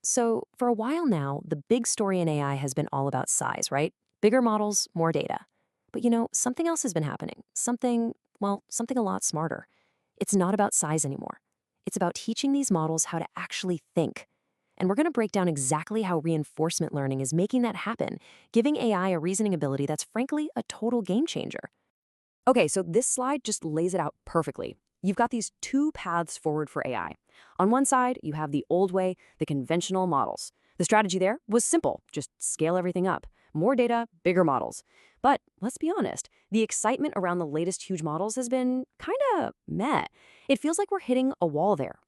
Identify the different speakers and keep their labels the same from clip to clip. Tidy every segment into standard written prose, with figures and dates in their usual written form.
Speaker 1: So, for a while now, the big story in AI has been all about size, right? Bigger models, more data. But something else has been happening. Something a lot smarter. It's not about size anymore. It's about teaching these models how to actually think. And we're going to break down exactly how reinforcement learning is making that happen, giving AI a reasoning ability that's frankly a total game changer. Okay, so this slide just lays it out perfectly. You've got these two paths forward for AI. On one side, you have the old way, the conventional models. The strategy there was simple, just scale everything up. More data, bigger models. But let's be honest, the excitement around the latest huge models has been kinda meh. It feels like we're hitting a wall there.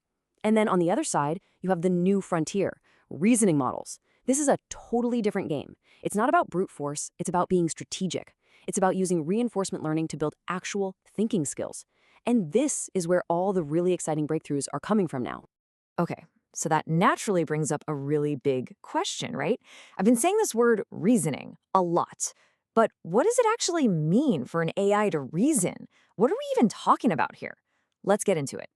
Speaker 1: And then on the other side, you have the new frontier, reasoning models. This is a totally different game. It's not about brute force, it's about being strategic. It's about using reinforcement learning to build actual thinking skills. And this is where all the really exciting breakthroughs are coming from now.
Speaker 2: Okay, so that naturally brings up a really big question, right? I've been saying this word reasoning a lot, but what does it actually mean for an AI to reason? What are we even talking about here? Let's get into it.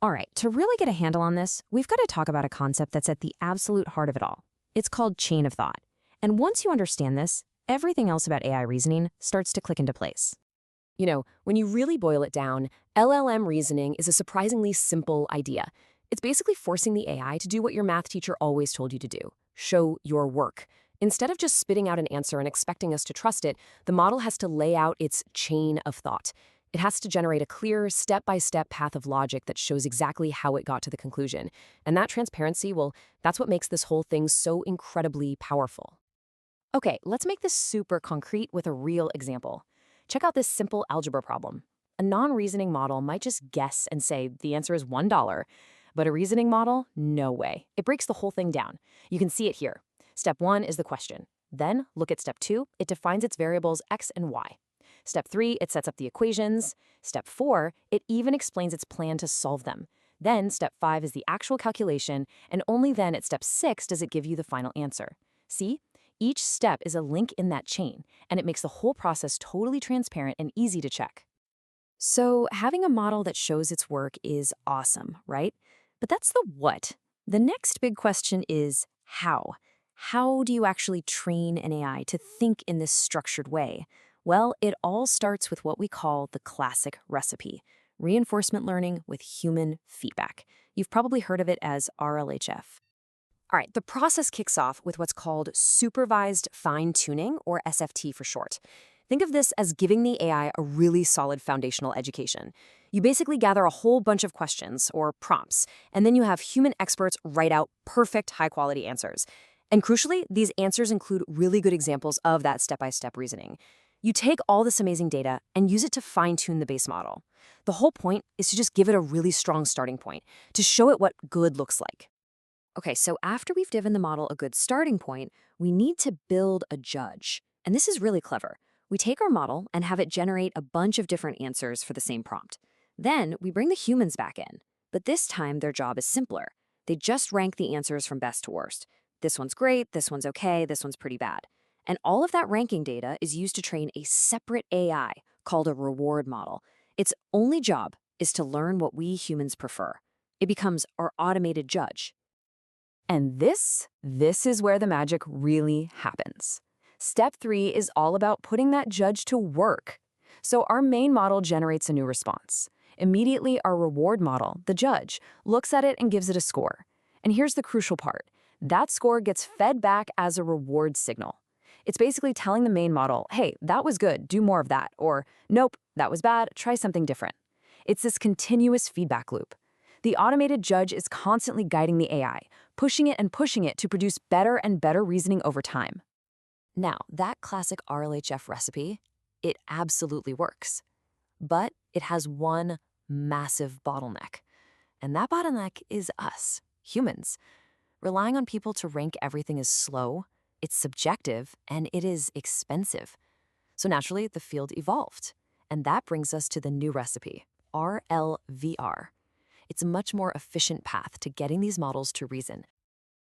Speaker 2: All right, to really get a handle on this, we've got to talk about a concept that's at the absolute heart of it all. It's called chain of thought. And once you understand this, everything else about AI reasoning starts to click into place.
Speaker 1: When you really boil it down, LLM reasoning is a surprisingly simple idea. It's basically forcing the AI to do what your math teacher always told you to do: show your work. Instead of just spitting out an answer and expecting us to trust it, the model has to lay out its chain of thought. It has to generate a clear, step-by-step path of logic that shows exactly how it got to the conclusion. And that transparency, well, that's what makes this whole thing so incredibly powerful. Okay, let's make this super concrete with a real example. Check out this simple algebra problem. A non-reasoning model might just guess and say the answer is $1, but a reasoning model, no way. It breaks the whole thing down. You can see it here. Step 1 is the question. Then, look at step 2, it defines its variables x and y. Step 3, it sets up the equations. Step 4, it even explains its plan to solve them. Then, step 5 is the actual calculation, and only then at step 6 does it give you the final answer. See? Each step is a link in that chain, and it makes the whole process totally transparent and easy to check. So, having a model that shows its work is awesome, right? But that's the what. The next big question is how. How do you actually train an AI to think in this structured way? Well, it all starts with what we call the classic recipe: reinforcement learning with human feedback. You've probably heard of it as RLHF. All right, the process kicks off with what's called supervised fine-tuning, or SFT for short. Think of this as giving the AI a really solid foundational education. You basically gather a whole bunch of questions, or prompts, and then you have human experts write out perfect, high-quality answers. And crucially, these answers include really good examples of that step-by-step reasoning. You take all this amazing data and use it to fine-tune the base model. The whole point is to just give it a really strong starting point, to show it what good looks like. Okay, so after we've given the model a good starting point, we need to build a judge. And this is really clever. We take our model and have it generate a bunch of different answers for the same prompt. Then we bring the humans back in. But this time, their job is simpler. They just rank the answers from best to worst. This one's great, this one's okay, this one's pretty bad. And all of that ranking data is used to train a separate AI called a reward model. Its only job is to learn what we humans prefer. It becomes our automated judge. And this is where the magic really happens. Step 3 is all about putting that judge to work. So our main model generates a new response. Immediately, our reward model, the judge, looks at it and gives it a score. And here's the crucial part. That score gets fed back as a reward signal. It's basically telling the main model, hey, that was good, do more of that, or nope, that was bad, try something different. It's this continuous feedback loop. The automated judge is constantly guiding the AI, pushing it to produce better and better reasoning over time. Now, that classic RLHF recipe, it absolutely works. But it has one massive bottleneck. And that bottleneck is us, humans. Relying on people to rank everything is slow, it's subjective, and it is expensive. So naturally, the field evolved. And that brings us to the new recipe, RLVR. It's a much more efficient path to getting these models to reason.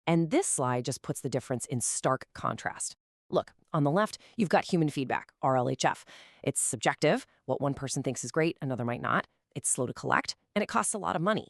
Speaker 1: And this slide just puts the difference in stark contrast. Look, on the left, you've got human feedback, RLHF. It's subjective. What one person thinks is great, another might not. It's slow to collect, and it costs a lot of money.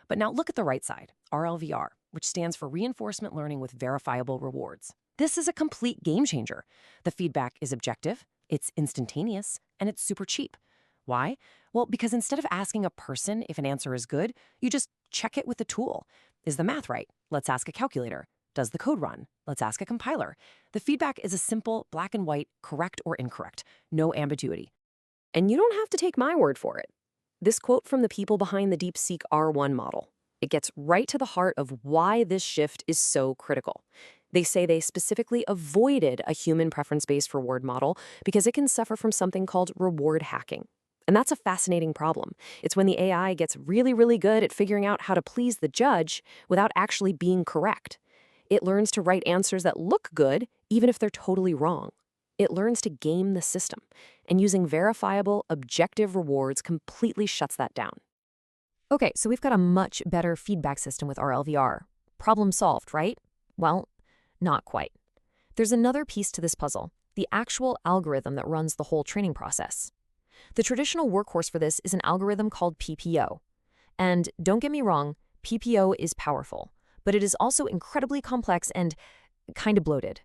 Speaker 1: But now look at the right side, RLVR. which stands for reinforcement learning with verifiable rewards. This is a complete game changer. The feedback is objective, it's instantaneous, and it's super cheap. Why? Well, because instead of asking a person if an answer is good, you just check it with the tool. Is the math right? Let's ask a calculator. Does the code run? Let's ask a compiler. The feedback is a simple, black and white, correct or incorrect. No ambiguity. And you don't have to take my word for it. This quote from the people behind the DeepSeek R1 model. It gets right to the heart of why this shift is so critical. They say they specifically avoided a human preference-based reward model because it can suffer from something called reward hacking. And that's a fascinating problem. It's when the AI gets really, really good at figuring out how to please the judge without actually being correct. It learns to write answers that look good, even if they're totally wrong. It learns to game the system, and using verifiable, objective rewards completely shuts that down. Okay, so we've got a much better feedback system with RLVR. Problem solved, right? Well, not quite. There's another piece to this puzzle, the actual algorithm that runs the whole training process. The traditional workhorse for this is an algorithm called PPO. And don't get me wrong, PPO is powerful, but it is also incredibly complex and kind of bloated.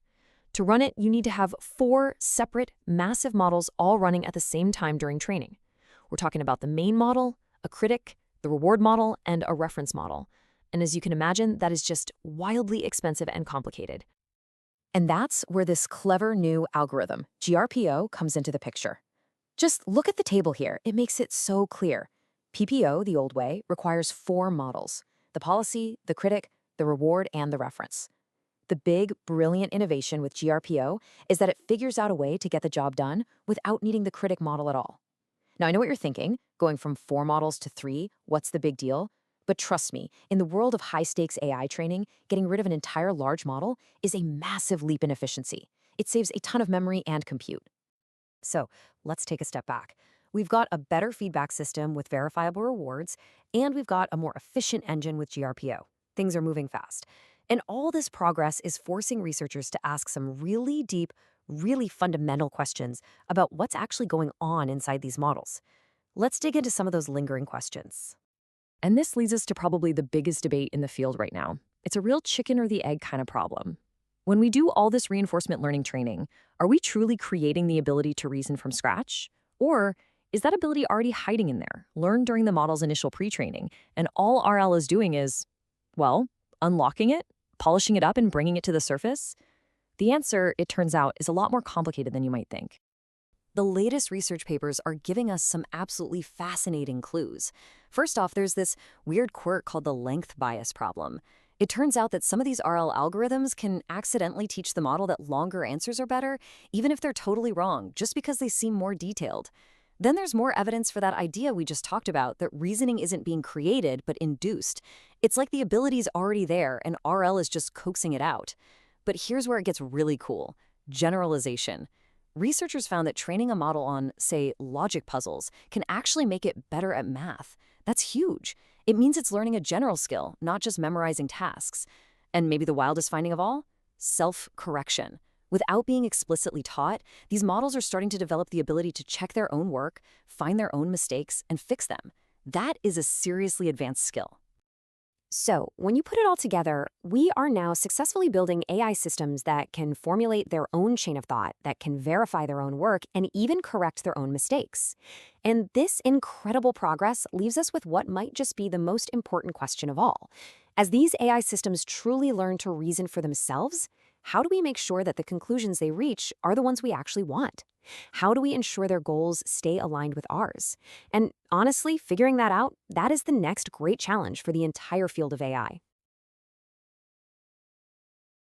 Speaker 1: To run it, you need to have 4 separate, massive models all running at the same time during training. We're talking about the main model, a critic, the reward model, and a reference model. And as you can imagine, that is just wildly expensive and complicated. And that's where this clever new algorithm, GRPO, comes into the picture. Just look at the table here. It makes it so clear. PPO, the old way, requires 4 models: the policy, the critic, the reward, and the reference. The big, brilliant innovation with GRPO is that it figures out a way to get the job done without needing the critic model at all. Now, I know what you're thinking. Going from 4 models to 3, what's the big deal? But trust me, in the world of high-stakes AI training, getting rid of an entire large model is a massive leap in efficiency. It saves a ton of memory and compute. So let's take a step back. We've got a better feedback system with verifiable rewards, and we've got a more efficient engine with GRPO. Things are moving fast. And all this progress is forcing researchers to ask some really deep, really fundamental questions about what's actually going on inside these models. Let's dig into some of those lingering questions. And this leads us to probably the biggest debate in the field right now. It's a real chicken or the egg kind of problem. When we do all this reinforcement learning training, are we truly creating the ability to reason from scratch? Or is that ability already hiding in there, learned during the model's initial pre-training, and all RL is doing is, well, unlocking it, polishing it up, and bringing it to the surface? The answer, it turns out, is a lot more complicated than you might think. The latest research papers are giving us some absolutely fascinating clues. First off, there's this weird quirk called the length bias problem. It turns out that some of these RL algorithms can accidentally teach the model that longer answers are better, even if they're totally wrong, just because they seem more detailed. Then there's more evidence for that idea we just talked about, that reasoning isn't being created, but induced. It's like the ability's already there, and RL is just coaxing it out. But here's where it gets really cool: generalization. Researchers found that training a model on, say, logic puzzles can actually make it better at math. That's huge. It means it's learning a general skill, not just memorizing tasks. And maybe the wildest finding of all? Self-correction. Without being explicitly taught, these models are starting to develop the ability to check their own work, find their own mistakes, and fix them. That is a seriously advanced skill. So, when you put it all together, we are now successfully building AI systems that can formulate their own chain of thought, that can verify their own work, and even correct their own mistakes. And this incredible progress leaves us with what might just be the most important question of all. As these AI systems truly learn to reason for themselves, how do we make sure that the conclusions they reach are the ones we actually want? How do we ensure their goals stay aligned with ours? And honestly, figuring that out, that is the next great challenge for the entire field of AI.